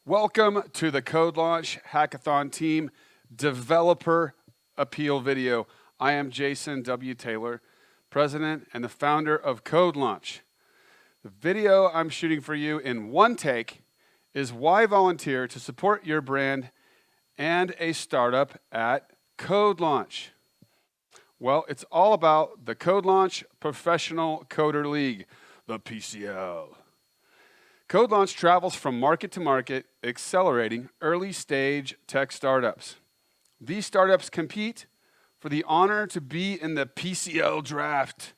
Welcome to the CodeLaunch Hackathon Team Developer Appeal video. I am Jason W. Taylor, President and the founder of CodeLaunch. The video I'm shooting for you in one take is why volunteer to support your brand and a startup at CodeLaunch. Well, it's all about the CodeLaunch Professional Coder League, the PCL. CodeLaunch travels from market to market, accelerating early-stage tech startups. These startups compete for the honor to be in the PCL draft.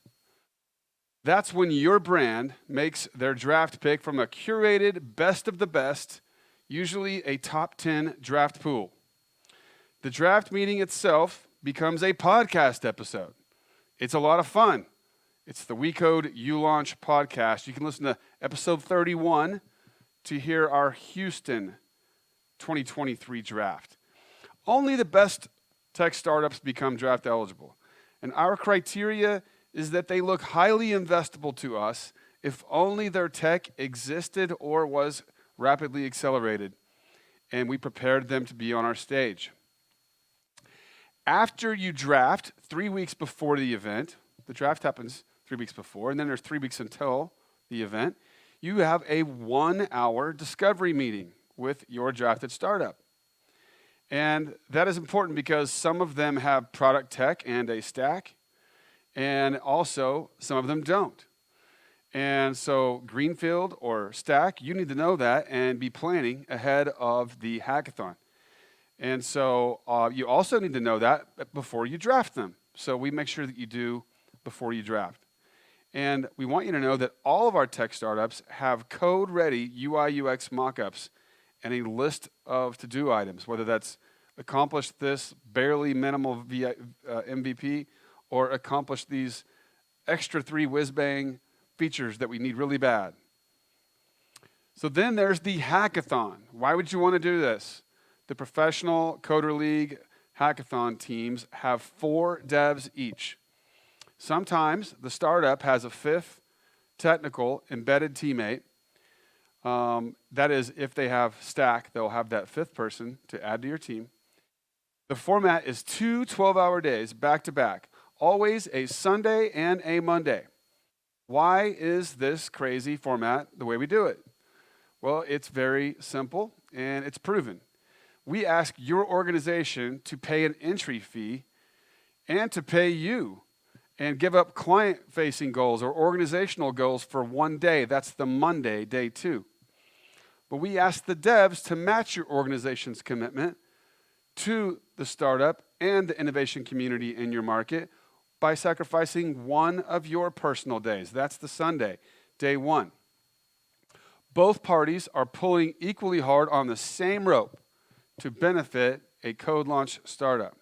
That's when your brand makes their draft pick from a curated best of the best, usually a top 10 draft pool. The draft meeting itself becomes a podcast episode. It's a lot of fun. It's the We Code You Launch podcast. You can listen to episode 31 to hear our Houston 2023 draft. Only the best tech startups become draft eligible. And our criteria is that they look highly investable to us if only their tech existed or was rapidly accelerated, and we prepared them to be on our stage. After you draft 3 weeks before the event, the draft happens 3 weeks before, and then there's 3 weeks until the event, you have a 1-hour discovery meeting with your drafted startup. And that is important because some of them have product tech and a stack, and also some of them don't. And so greenfield or stack, you need to know that and be planning ahead of the hackathon. And so you also need to know that before you draft them. So we make sure that you do before you draft. And we want you to know that all of our tech startups have code-ready UI UX mockups and a list of to-do items, whether that's accomplish this barely minimal MVP or accomplish these extra 3 whiz-bang features that we need really bad. So then there's the hackathon. Why would you want to do this? The Professional Coder League hackathon teams have 4 devs each. Sometimes the startup has a 5th technical embedded teammate. That is, if they have stack, they'll have that 5th person to add to your team. The format is 2 12-hour days back to back, always a Sunday and a Monday. Why is this crazy format the way we do it? Well, it's very simple and it's proven. We ask your organization to pay an entry fee and to pay you and give up client-facing goals or organizational goals for 1 day. That's the Monday, day 2. But we ask the devs to match your organization's commitment to the startup and the innovation community in your market by sacrificing one of your personal days. That's the Sunday, day 1. Both parties are pulling equally hard on the same rope to benefit a CodeLaunch startup.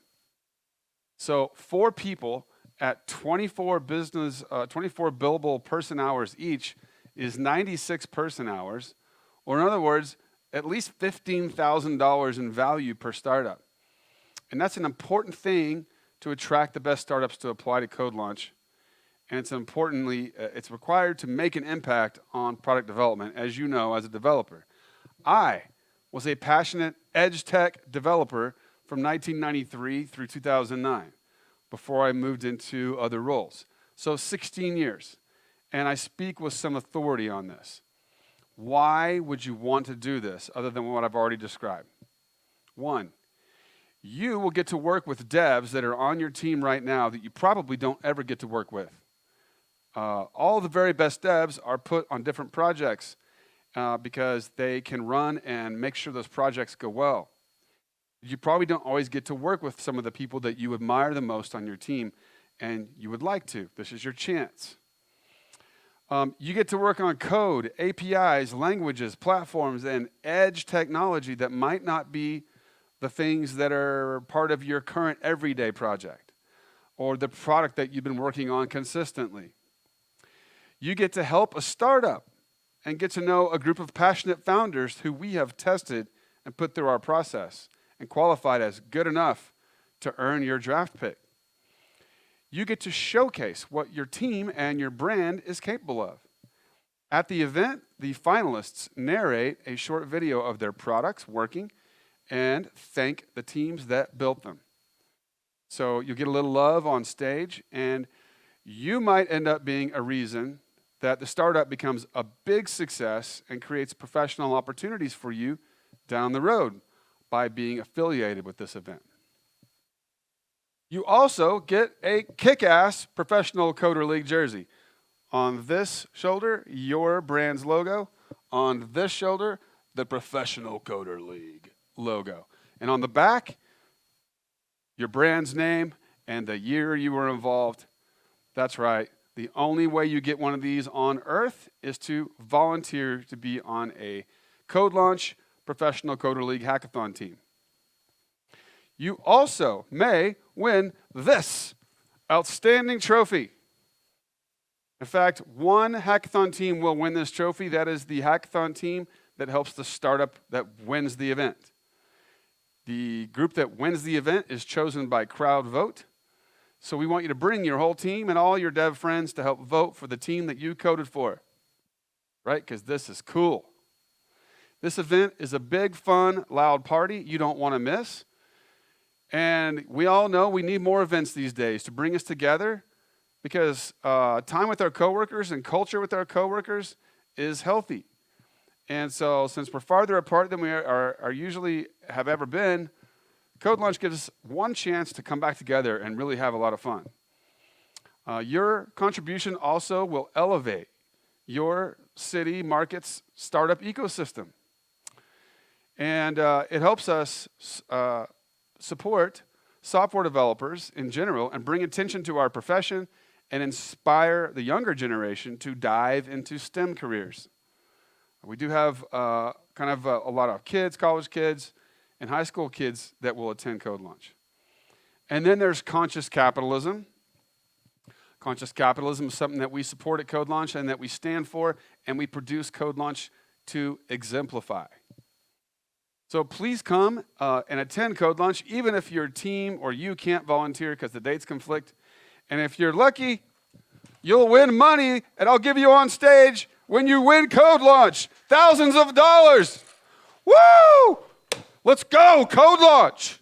So 4 people at 24 billable person hours each is 96 person hours, or in other words, at least $15,000 in value per startup. And that's an important thing to attract the best startups to apply to CodeLaunch. And it's required to make an impact on product development, as you know, as a developer. I was a passionate edge tech developer from 1993 through 2009. Before I moved into other roles. So 16 years. And I speak with some authority on this. Why would you want to do this other than what I've already described? 1, you will get to work with devs that are on your team right now that you probably don't ever get to work with. All the very best devs are put on different projects because they can run and make sure those projects go well. You probably don't always get to work with some of the people that you admire the most on your team, and you would like to. This is your chance. You get to work on code, APIs, languages, platforms, and edge technology that might not be the things that are part of your current everyday project or the product that you've been working on consistently. You get to help a startup and get to know a group of passionate founders who we have tested and put through our process and qualified as good enough to earn your draft pick. You get to showcase what your team and your brand is capable of. At the event, the finalists narrate a short video of their products working and thank the teams that built them. So you get a little love on stage, and you might end up being a reason that the startup becomes a big success and creates professional opportunities for you down the road by being affiliated with this event. You also get a kick-ass Professional Coder League jersey. On this shoulder, your brand's logo. On this shoulder, the Professional Coder League logo. And on the back, your brand's name and the year you were involved. That's right. The only way you get one of these on Earth is to volunteer to be on a CodeLaunch Professional Coder League hackathon team. You also may win this outstanding trophy. In fact, one hackathon team will win this trophy. That is the hackathon team that helps the startup that wins the event. The group that wins the event is chosen by crowd vote. So we want you to bring your whole team and all your dev friends to help vote for the team that you coded for, right? Because this is cool. This event is a big, fun, loud party you don't want to miss. And we all know we need more events these days to bring us together because time with our coworkers and culture with our coworkers is healthy. And so since we're farther apart than we are usually have ever been, CodeLaunch gives us one chance to come back together and really have a lot of fun. Your contribution also will elevate your city, market's startup ecosystem. And it helps us support software developers in general and bring attention to our profession and inspire the younger generation to dive into STEM careers. We do have a lot of kids, college kids, and high school kids that will attend CodeLaunch. And then there's conscious capitalism. Conscious capitalism is something that we support at CodeLaunch and that we stand for, and we produce CodeLaunch to exemplify. So please come and attend CodeLaunch, even if your team or you can't volunteer because the dates conflict. And if you're lucky, you'll win money, and I'll give you on stage when you win CodeLaunch. Thousands of dollars. Woo! Let's go, CodeLaunch!